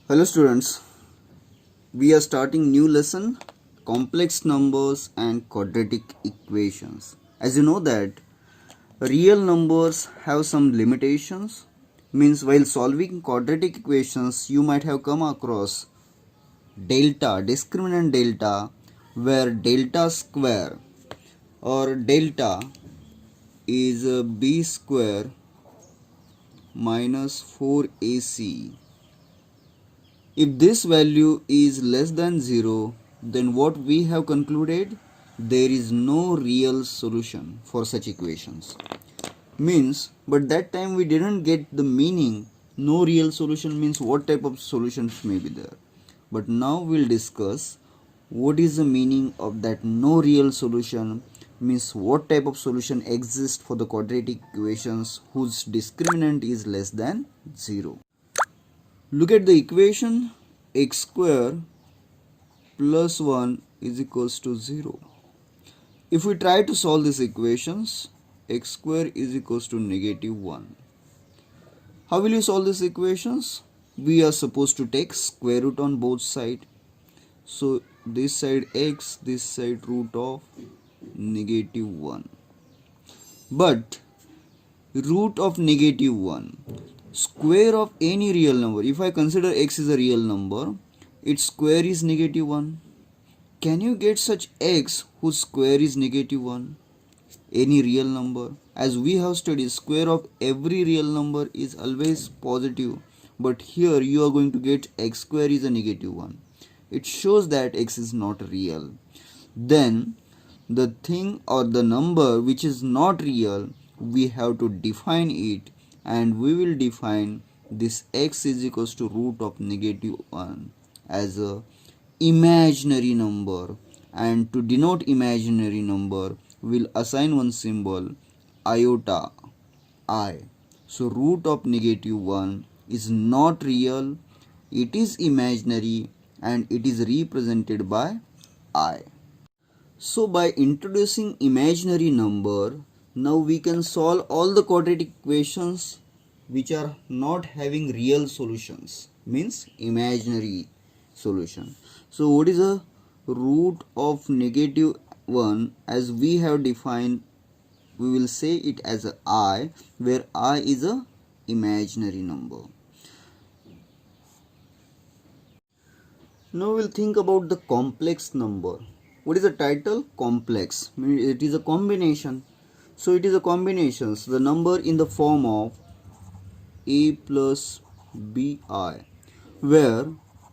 Hello students, we are starting new lesson complex numbers and quadratic equations. As you know that real numbers have some limitations, means while solving quadratic equations you might have come across delta, discriminant delta, where delta square or delta is b square minus 4ac. If this value is less than 0, then what we have concluded? There is no real solution for such equations. Means, but that time we didn't get the meaning. No real solution means what type of solutions may be there. But now we'll discuss what is the meaning of that no real solution, means what type of solution exists for the quadratic equations whose discriminant is less than 0. Look at the equation. X square plus 1 is equals to 0. If we try to solve these equations, x square is equals to negative 1. How will you solve these equations? We are supposed to take square root on both sides. So this side x, this side root of negative 1. But root of negative 1, square of any real number, if I consider x is a real number, its square is negative 1. Can you get such x whose square is negative 1? Any real number. As we have studied, square of every real number is always positive. But here you are going to get x square is a negative 1. It shows that x is not real. Then the thing or the number which is not real, we have to define it, and we will define this x is equals to root of negative 1 as a imaginary number, and to denote imaginary number we'll assign one symbol iota I. So root of negative 1 is not real, it is imaginary, and it is represented by I. So by introducing imaginary number, now we can solve all the quadratic equations which are not having real solutions, means imaginary solution. So what is a root of negative 1? As we have defined, we will say it as a I, where I is a imaginary number. Now we'll think about the complex number. What is the title? Complex. It is a combination. So it is a combination. So the number in the form of a plus bi, where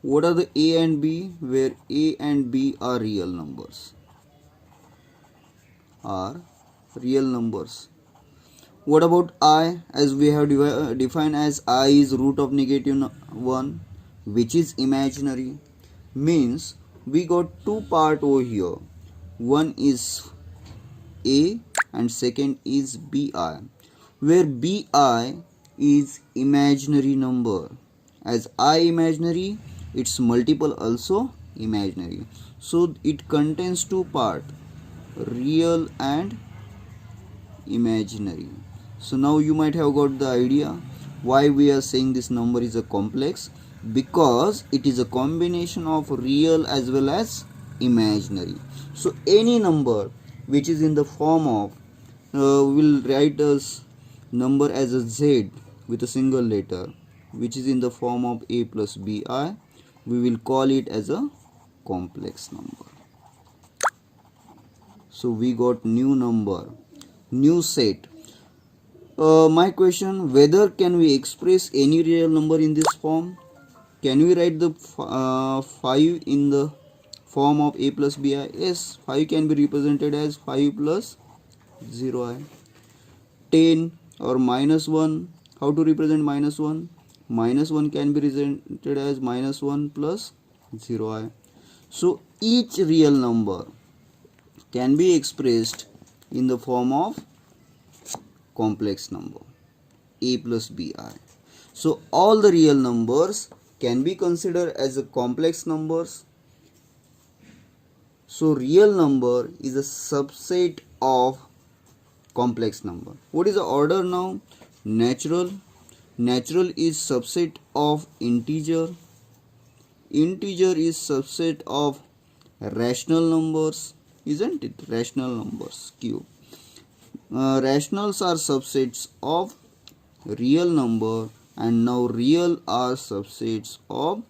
what are the a and b? Where a and b are real numbers. What about I? As we have defined as I is root of negative 1, which is imaginary. Means we got two part over here. One is a and second is bi, where bi is imaginary number. As I imaginary, its multiple also imaginary. So it contains two part, real and imaginary. So now you might have got the idea why we are saying this number is a complex, because it is a combination of real as well as imaginary. So any number which is in the form of will write as number as a z with a single letter, which is in the form of a plus bi, we will call it as a complex number. So we got new number, new set. My question, whether can we express any real number in this form? Can we write the 5 in the form of a plus bi? Yes, 5 can be represented as 5 plus 0i. 10 or minus 1, how to represent minus 1? Minus 1 can be represented as minus 1 plus 0i. So each real number can be expressed in the form of complex number a plus bi. So all the real numbers can be considered as a complex numbers. So real number is a subset of complex number. What is the order now? Natural. Natural is subset of integer. integer is subset of rational numbers, isn't it? Rational numbers cube. Rationals are subsets of real number, and now real are subsets of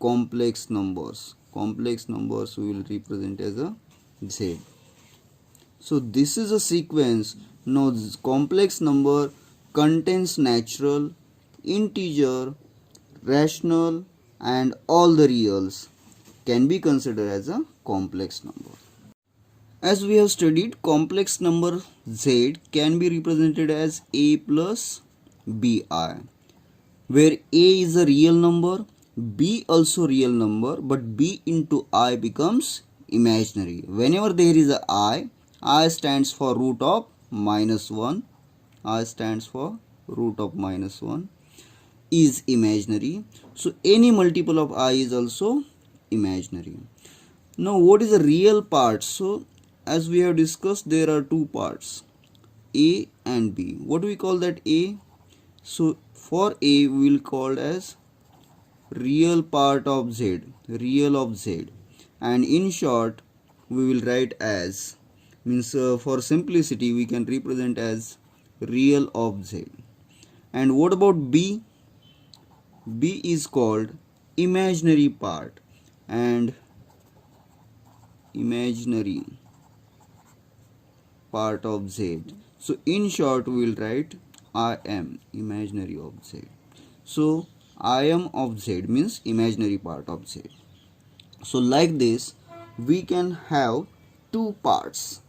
complex numbers. Complex numbers we will represent as a z. So this is a sequence. Now this complex number contains natural, integer, rational and all the reals, can be considered as a complex number. As we have studied, complex number z can be represented as a plus bi, where a is a real number, b also real number, but b into I becomes imaginary. Whenever there is a I stands for root of minus 1, I stands for root of minus 1 is imaginary. So any multiple of I is also imaginary. Now what is the real part? So as we have discussed, there are two parts, A and B. What do we call that A? So for A we will call as real part of Z, real of Z, and in short we will write as, means for simplicity we can represent as real of Z. And what about B? B is called imaginary part and imaginary part of Z. So in short we will write I am imaginary of Z. So I am of Z means imaginary part of Z. So like this we can have two parts,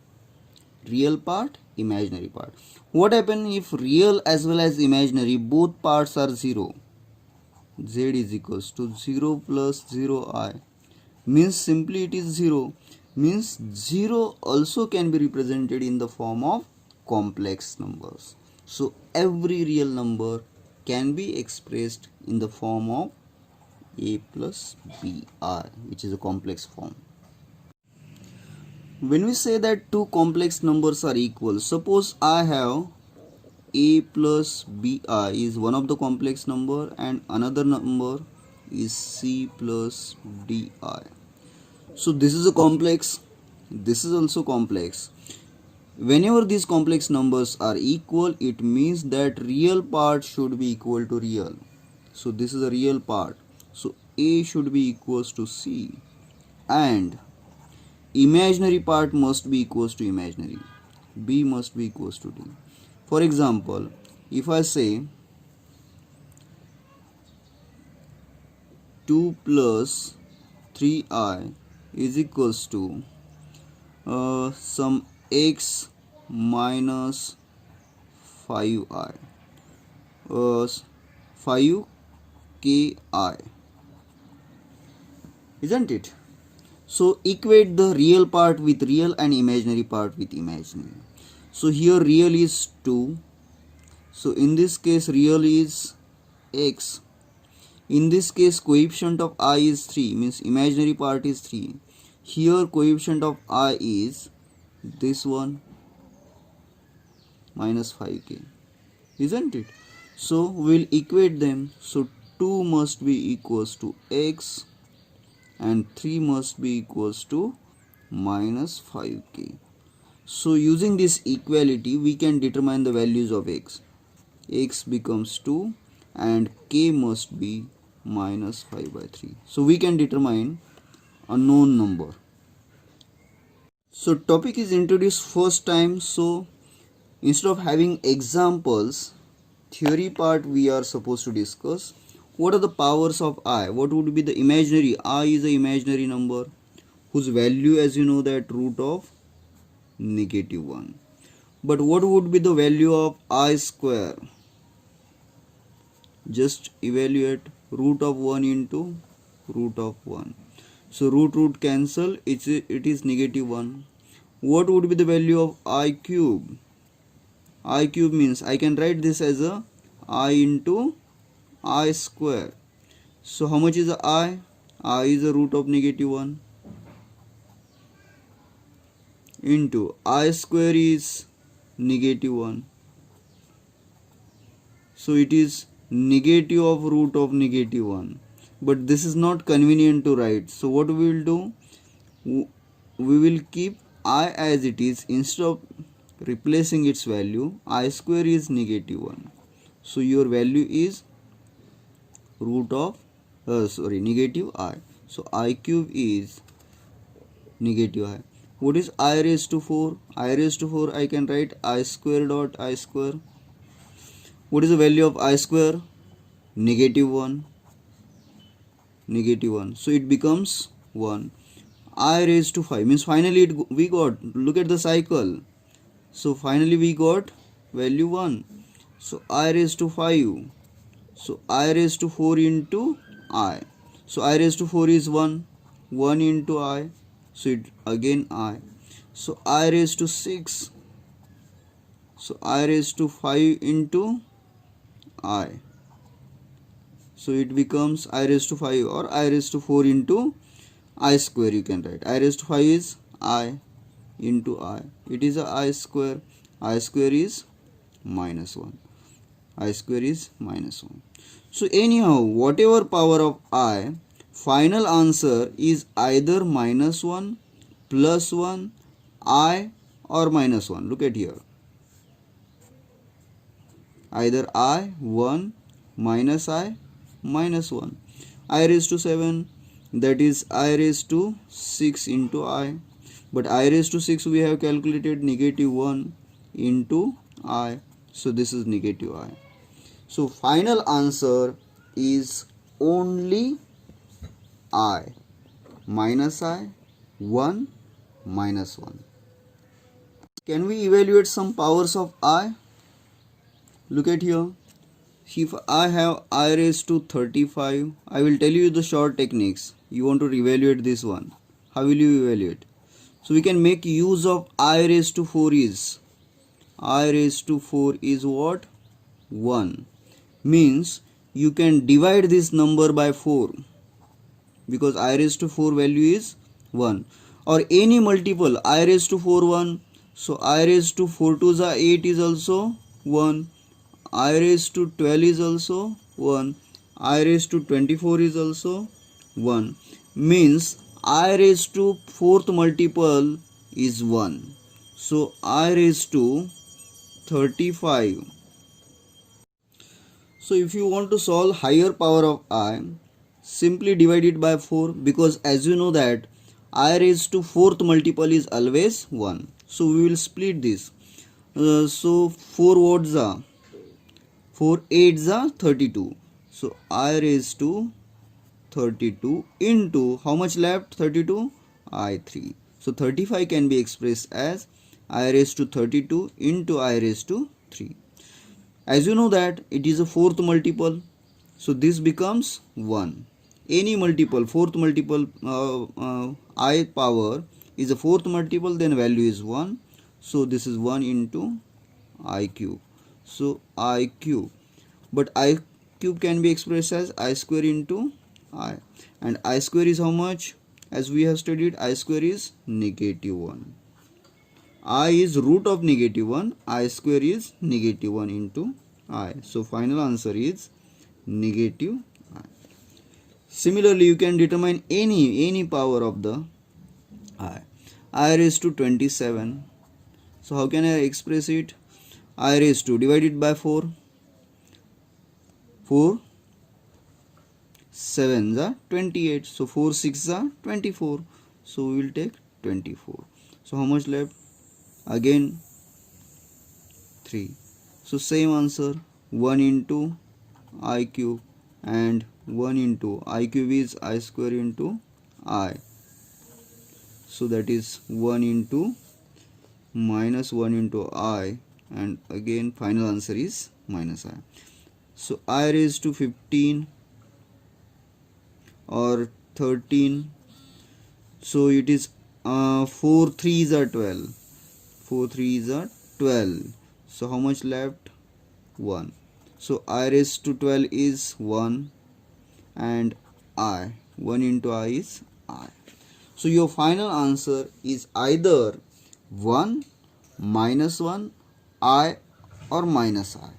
real part, imaginary part. What happens if real as well as imaginary both parts are 0? Z is equals to 0 plus 0I, means simply it is 0, means 0 also can be represented in the form of complex numbers. So every real number can be expressed in the form of a plus bi, which is a complex form. When we say that two complex numbers are equal, suppose I have a plus bi is one of the complex number and another number is c plus di. So this is a complex, this is also complex. Whenever these complex numbers are equal, it means that real part should be equal to real. So this is a real part, so a should be equals to c, and imaginary part must be equals to imaginary, b must be equals to d. For example, if I say 2 plus 3i is equals to some x minus 5i, 5ki, isn't it? So equate the real part with real and imaginary part with imaginary. So here real is 2, so in this case real is x. In this case coefficient of I is 3, means imaginary part is 3. Here coefficient of I is this one, minus 5k, isn't it? So we'll equate them. So 2 must be equals to x and 3 must be equals to minus 5k. So using this equality we can determine the values of x. X becomes 2 and k must be minus 5 by 3. So we can determine a known number. So topic is introduced first time, so instead of having examples, theory part we are supposed to discuss. What are the powers of I? What would be the imaginary? I is an imaginary number whose value, as you know, that root of negative 1. But what would be the value of I square? Just evaluate root of 1 into root of 1. So root cancel, it is negative 1. What would be the value of I cube? I cube means I can write this as a I into I square. So how much is I? I is the root of negative 1 into I square is negative 1. So it is negative of root of negative 1. but this is not convenient to write. So what we will do, we will keep I as it is. Instead of replacing its value, I square is negative 1. So your value is root of negative I. So I cube is negative I. What is I raised to 4? I raised to 4, I can write I square dot I square. What is the value of I square? Negative 1. Negative 1. So it becomes 1. I raised to 5 means finally we got, look at the cycle. So finally we got value 1. So I raised to 5. So I raised to 4 into I. So I raised to 4 is 1. 1 into I. So it again I. So I raised to 6. So I raised to 5 into I. So it becomes I raised to 5 or I raised to 4 into I square, you can write. I raised to 5 is I into I. It is a I square. I square is minus 1. I square is minus 1. So anyhow, whatever power of I, final answer is either minus 1, plus 1, I or minus 1. Look at here. Either I, 1, minus I, minus 1. I raised to 7, that is I raised to 6 into I. But I raised to 6 we have calculated negative 1 into I. So this is negative I. So final answer is only I, minus I, 1, minus 1. Can we evaluate some powers of I? Look at here. If I have I raised to 35, I will tell you the short techniques. You want to evaluate this one. How will you evaluate? So we can make use of I raised to 4 is. I raised to 4 is what? 1. Means you can divide this number by 4. Because I raised to 4 value is 1. Or any multiple, I raised to 4 1. So I raised to 4 to the 8 is also 1. I raised to 12 is also 1. I raised to 24 is also 1. Means I raised to 4th multiple is 1. So I raised to 35. So if you want to solve higher power of I, simply divide it by 4, because as you know that I raised to 4th multiple is always 1. So we will split this. So 4 what's are? 4 8s are 32. So I raised to 32 into how much left? 32 I 3. So 35 can be expressed as I raised to 32 into I raised to 3. As you know that it is a 4th multiple, so this becomes 1. Any multiple, 4th multiple I power is a 4th multiple, then value is 1. So this is 1 into I cube. So I cube. But I cube can be expressed as I square into I. And I square is how much? As we have studied, I square is negative 1. I is root of negative 1. I square is negative 1 into I. So final answer is negative I. Similarly, you can determine any power of the I. I raised to 27. So how can I express it? I raised to divided by 4. 4 7s are 28. So 4 6s are 24. So we will take 24. So how much left? Again 3. So same answer, 1 into I cube and 1 into I cube is I square into I. So that is 1 into minus 1 into I, and again final answer is minus I. So I raised to 15 or 13. So it is 4 3s are 12. 4 3s are 12. So how much left? 1. So I raised to 12 is 1 and I. 1 into I is I. So your final answer is either 1, minus 1, I or minus I.